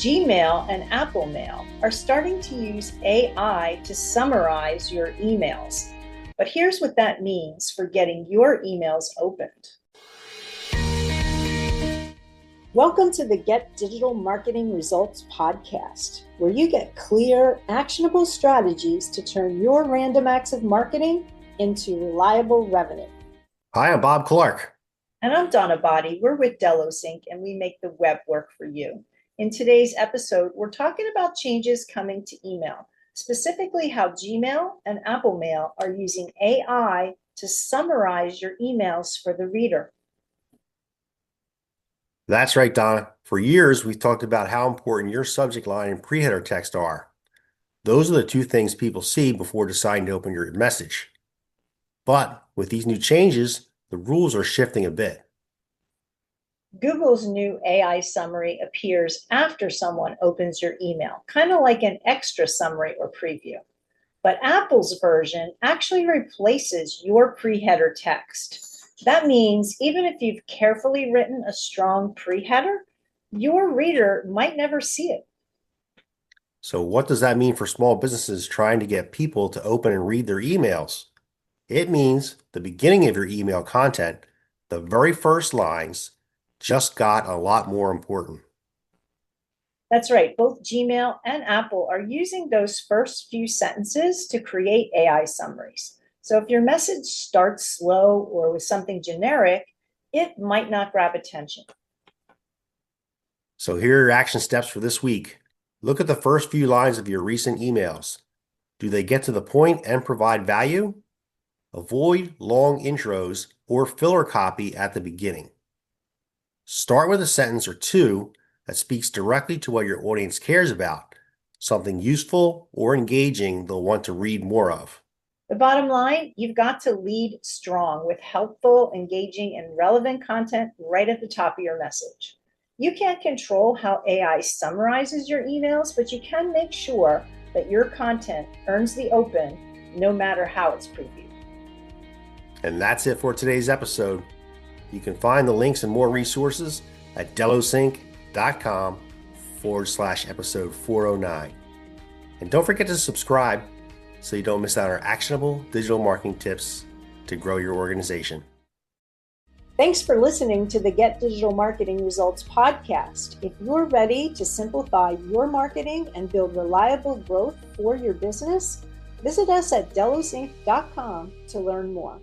Gmail and Apple Mail are starting to use AI to summarize your emails. But here's what that means for getting your emails opened. Welcome to the Get Digital Marketing Results podcast, where you get clear, actionable strategies to turn your random acts of marketing into reliable revenue. Hi, I'm Bob Clark. And I'm Donna Botti. We're with Delos Inc., and we make the web work for you. In today's episode, we're talking about changes coming to email, specifically how Gmail and Apple Mail are using AI to summarize your emails for the reader. That's right, Donna. For years, we've talked about how important your subject line and pre-header text are. Those are the two things people see before deciding to open your message. But with these new changes, the rules are shifting a bit. Google's new AI summary appears after someone opens your email, kind of like an extra summary or preview. But Apple's version actually replaces your pre-header text. That means even if you've carefully written a strong pre-header, your reader might never see it. So what does that mean for small businesses trying to get people to open and read their emails? It means the beginning of your email content, the very first lines, just got a lot more important. That's right. Both Gmail and Apple are using those first few sentences to create AI summaries. So if your message starts slow or with something generic, it might not grab attention. So here are your action steps for this week. Look at the first few lines of your recent emails. Do they get to the point and provide value? Avoid long intros or filler copy at the beginning. Start with a sentence or two that speaks directly to what your audience cares about, something useful or engaging they'll want to read more of. The bottom line, you've got to lead strong with helpful, engaging, and relevant content right at the top of your message. You can't control how AI summarizes your emails, but you can make sure that your content earns the open no matter how it's previewed. And that's it for today's episode. You can find the links and more resources at delosinc.com/episode 409. And don't forget to subscribe so you don't miss out on our actionable digital marketing tips to grow your organization. Thanks for listening to the Get Digital Marketing Results podcast. If you're ready to simplify your marketing and build reliable growth for your business, visit us at delosinc.com to learn more.